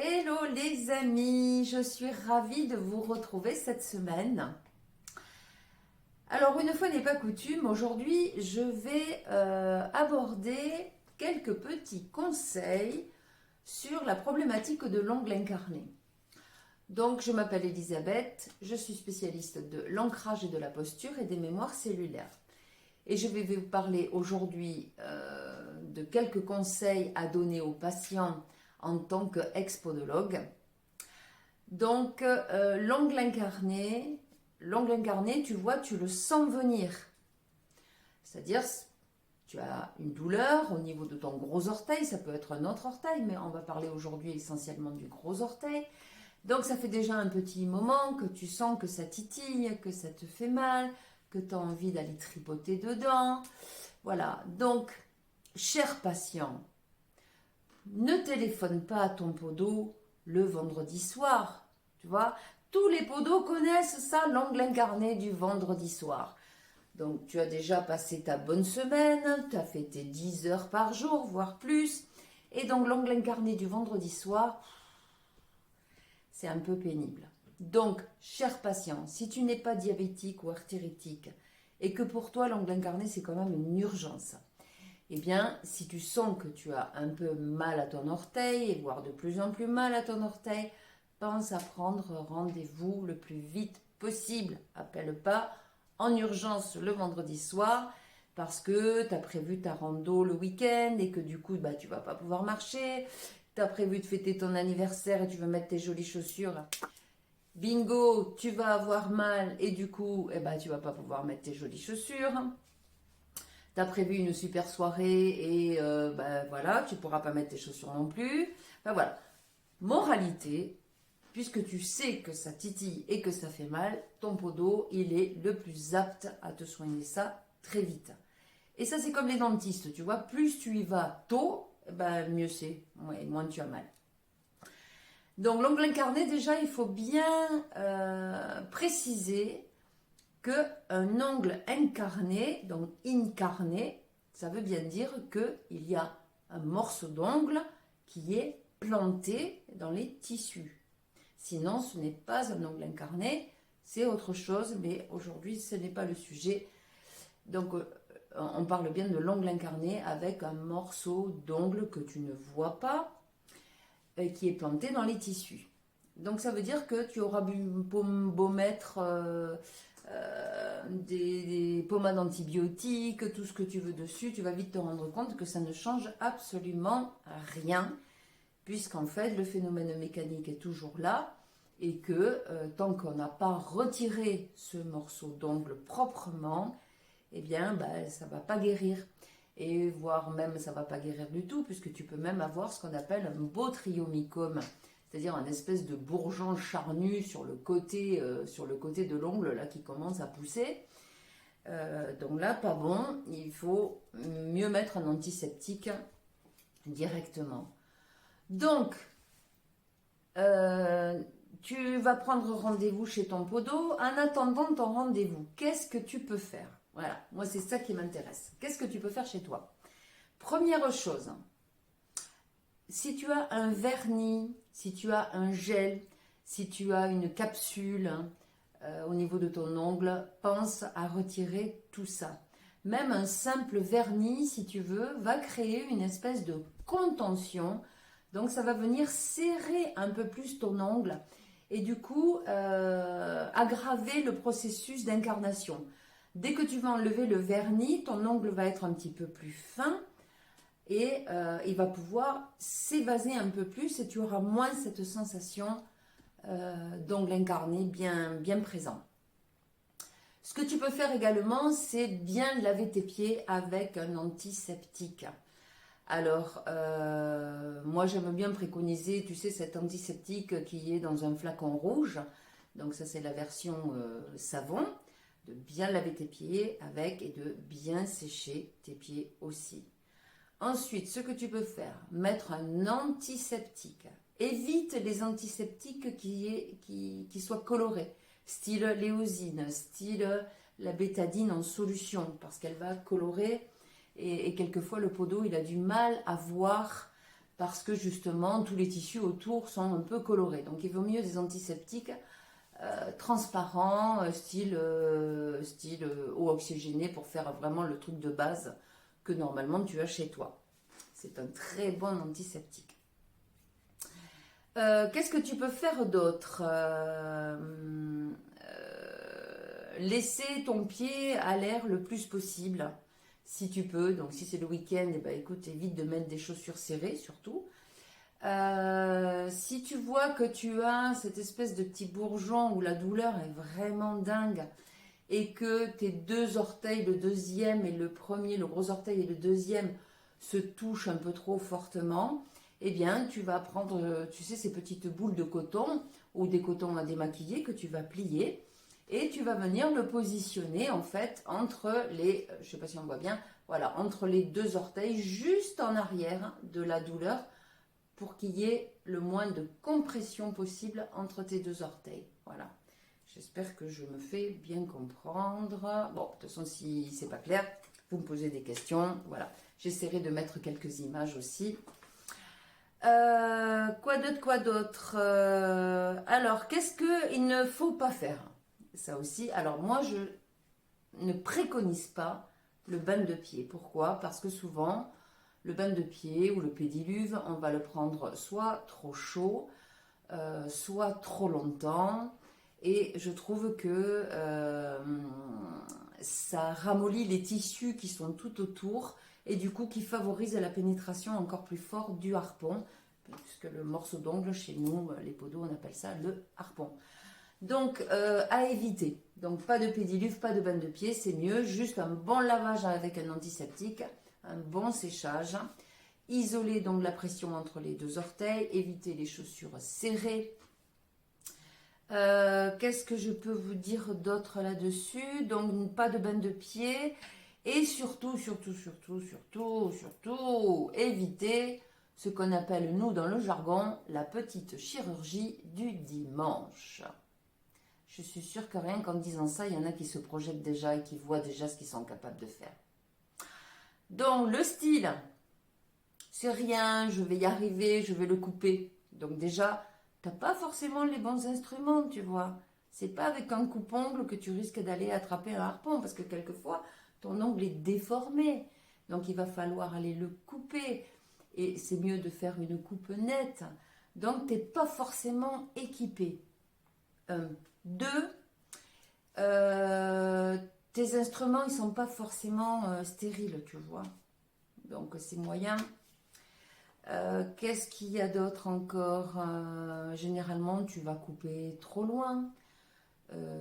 Hello les amis, je suis ravie de vous retrouver cette semaine. Alors une fois n'est pas coutume, aujourd'hui je vais aborder quelques petits conseils sur la problématique de l'ongle incarné. Donc je m'appelle Elisabeth, je suis spécialiste de l'ancrage et de la posture et des mémoires cellulaires. Et je vais vous parler aujourd'hui de quelques conseils à donner aux patients en tant qu'ex-podologue. Donc, l'ongle incarné, tu vois, tu le sens venir. C'est-à-dire, tu as une douleur au niveau de ton gros orteil, ça peut être un autre orteil, mais on va parler aujourd'hui essentiellement du gros orteil. Donc, ça fait déjà un petit moment que tu sens que ça titille, que ça te fait mal, que tu as envie d'aller tripoter dedans. Voilà, donc, cher patient, ne téléphone pas à ton podo le vendredi soir. Tu vois, tous les podos connaissent ça, l'ongle incarné du vendredi soir. Donc tu as déjà passé ta bonne semaine, tu as fait tes 10 heures par jour, voire plus. Et donc l'ongle incarné du vendredi soir, c'est un peu pénible. Donc, cher patient, si tu n'es pas diabétique ou artéritique et que pour toi l'ongle incarné c'est quand même une urgence, eh bien, si tu sens que tu as un peu mal à ton orteil, voire de plus en plus mal à ton orteil, pense à prendre rendez-vous le plus vite possible. Appelle pas en urgence le vendredi soir parce que tu as prévu ta rando le week-end et que du coup, tu vas pas pouvoir marcher. Tu as prévu de fêter ton anniversaire et tu veux mettre tes jolies chaussures. Bingo, tu vas avoir mal et du coup, tu vas pas pouvoir mettre tes jolies chaussures. Tu as prévu une super soirée et voilà, tu ne pourras pas mettre tes chaussures non plus. Voilà. Moralité, puisque tu sais que ça titille et que ça fait mal, ton podo, il est le plus apte à te soigner ça très vite. Et ça, c'est comme les dentistes, tu vois, plus tu y vas tôt, mieux c'est, ouais, moins tu as mal. Donc l'ongle incarné, déjà, il faut bien préciser qu'un ongle incarné, donc incarné, ça veut bien dire qu'il y a un morceau d'ongle qui est planté dans les tissus. Sinon, ce n'est pas un ongle incarné, c'est autre chose, mais aujourd'hui, ce n'est pas le sujet. Donc, on parle bien de l'ongle incarné avec un morceau d'ongle que tu ne vois pas, qui est planté dans les tissus. Donc, ça veut dire que tu auras beau mettre des pommades antibiotiques, tout ce que tu veux dessus, tu vas vite te rendre compte que ça ne change absolument rien, puisqu'en fait, le phénomène mécanique est toujours là, et que tant qu'on n'a pas retiré ce morceau d'ongle proprement, eh bien, ça ne va pas guérir. Et voire même, ça ne va pas guérir du tout, puisque tu peux même avoir ce qu'on appelle un botryomycome, c'est-à-dire un espèce de bourgeon charnu sur le côté de l'ongle là qui commence à pousser. Donc là, pas bon, il faut mieux mettre un antiseptique directement. Donc, tu vas prendre rendez-vous chez ton podo. En attendant ton rendez-vous, qu'est-ce que tu peux faire? Voilà, moi c'est ça qui m'intéresse. Qu'est-ce que tu peux faire chez toi? Première chose, si tu as un vernis, si tu as un gel, si tu as une capsule au niveau de ton ongle, pense à retirer tout ça. Même un simple vernis, si tu veux, va créer une espèce de contention. Donc ça va venir serrer un peu plus ton ongle et du coup aggraver le processus d'incarnation. Dès que tu vas enlever le vernis, ton ongle va être un petit peu plus fin et il va pouvoir s'évaser un peu plus et tu auras moins cette sensation d'ongle incarné bien présent. Ce que tu peux faire également, c'est bien laver tes pieds avec un antiseptique. Alors, moi j'aime bien préconiser, tu sais, cet antiseptique qui est dans un flacon rouge. Donc ça c'est la version savon, de bien laver tes pieds avec et de bien sécher tes pieds aussi. Ensuite, ce que tu peux faire, mettre un antiseptique. Évite les antiseptiques qui soient colorés, style l'éosine, style la bétadine en solution, parce qu'elle va colorer et quelquefois le podo il a du mal à voir parce que justement tous les tissus autour sont un peu colorés. Donc il vaut mieux des antiseptiques transparents, style eau oxygénée, pour faire vraiment le truc de base que normalement tu as chez toi. C'est un très bon antiseptique. Qu'est-ce que tu peux faire d'autre? Laisser ton pied à l'air le plus possible, si tu peux. Donc si c'est le week-end, eh ben, écoute, évite de mettre des chaussures serrées surtout. Si tu vois que tu as cette espèce de petit bourgeon où la douleur est vraiment dingue et que tes deux orteils, le deuxième et le premier, le gros orteil et le deuxième, se touchent un peu trop fortement, eh bien tu vas prendre, tu sais, ces petites boules de coton ou des cotons à démaquiller que tu vas plier et tu vas venir le positionner en fait entre les, je ne sais pas si on voit bien, voilà, entre les deux orteils, juste en arrière de la douleur, pour qu'il y ait le moins de compression possible entre tes deux orteils. Voilà. J'espère que je me fais bien comprendre. Bon, de toute façon, si c'est pas clair, vous me posez des questions. Voilà. J'essaierai de mettre quelques images aussi. Quoi d'autre alors, qu'est-ce qu'il ne faut pas faire? Ça aussi. Alors, moi, je ne préconise pas le bain de pied. Pourquoi? Parce que souvent, le bain de pied ou le pédiluve, on va le prendre soit trop chaud, soit trop longtemps. Et je trouve que ça ramollit les tissus qui sont tout autour et du coup qui favorise la pénétration encore plus forte du harpon, puisque le morceau d'ongle, chez nous, les podos, on appelle ça le harpon. Donc, à éviter. Donc, pas de pédiluve, pas de bain de pied, c'est mieux. Juste un bon lavage avec un antiseptique, un bon séchage. Isoler donc la pression entre les deux orteils, éviter les chaussures serrées. Qu'est-ce que je peux vous dire d'autre là-dessus? Donc, pas de bain de pied. Et surtout, éviter ce qu'on appelle, nous, dans le jargon, la petite chirurgie du dimanche. Je suis sûre que rien qu'en disant ça, il y en a qui se projettent déjà et qui voient déjà ce qu'ils sont capables de faire. Donc, le style, c'est rien, je vais y arriver, je vais le couper. Donc déjà, tu n'as pas forcément les bons instruments, tu vois. C'est pas avec un coupe-ongle que tu risques d'aller attraper un harpon, parce que quelquefois, ton ongle est déformé. Donc, il va falloir aller le couper. Et c'est mieux de faire une coupe nette. Donc, tu n'es pas forcément équipé. 2, tes instruments, ils sont pas forcément stériles, tu vois. Donc, c'est moyen. Qu'est-ce qu'il y a d'autre encore? Généralement, tu vas couper trop loin,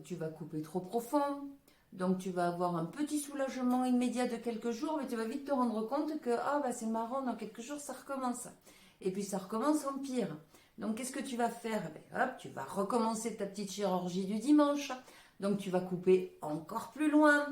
tu vas couper trop profond. Donc, tu vas avoir un petit soulagement immédiat de quelques jours, mais tu vas vite te rendre compte que c'est marrant, dans quelques jours, ça recommence. Et puis, ça recommence en pire. Donc, qu'est-ce que tu vas faire? Hop, tu vas recommencer ta petite chirurgie du dimanche. Donc, tu vas couper encore plus loin.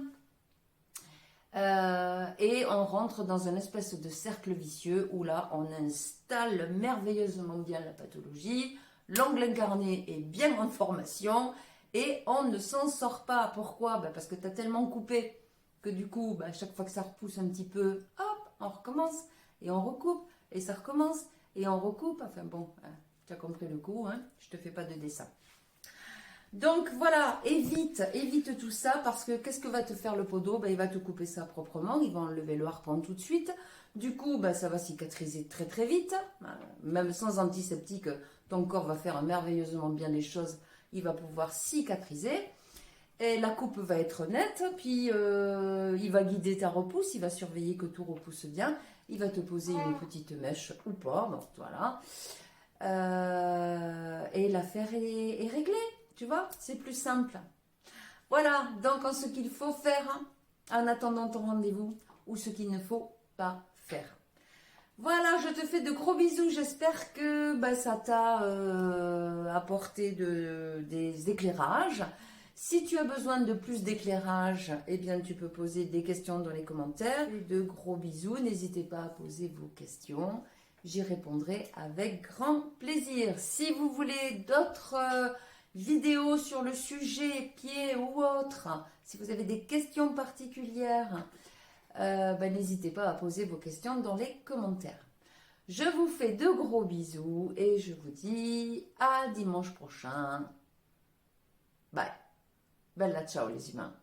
Et on rentre dans une espèce de cercle vicieux où là, on installe merveilleusement bien la pathologie. L'ongle incarné est bien en formation et on ne s'en sort pas. Pourquoi? Parce que tu as tellement coupé que du coup, chaque fois que ça repousse un petit peu, hop, on recommence et on recoupe et ça recommence et on recoupe. Enfin bon, tu as compris le coup, hein, je te fais pas de dessin. Donc voilà, évite tout ça parce que qu'est-ce que va te faire le podo? Il va te couper ça proprement, il va enlever le harpon tout de suite. Du coup, ça va cicatriser très très vite. Même sans antiseptique, ton corps va faire merveilleusement bien les choses, il va pouvoir cicatriser. Et la coupe va être nette, puis il va guider ta repousse, il va surveiller que tout repousse bien. Il va te poser une petite mèche ou pas, donc voilà. Et l'affaire est réglée. Tu vois, c'est plus simple. Voilà, donc en ce qu'il faut faire en attendant ton rendez-vous ou ce qu'il ne faut pas faire. Voilà, je te fais de gros bisous. J'espère que ça t'a apporté des éclairages. Si tu as besoin de plus d'éclairage, eh bien tu peux poser des questions dans les commentaires. De gros bisous. N'hésitez pas à poser vos questions. J'y répondrai avec grand plaisir. Si vous voulez d'autres vidéos sur le sujet, pied ou autre, si vous avez des questions particulières, n'hésitez pas à poser vos questions dans les commentaires. Je vous fais de gros bisous et je vous dis à dimanche prochain. Bye. Bella ciao les humains.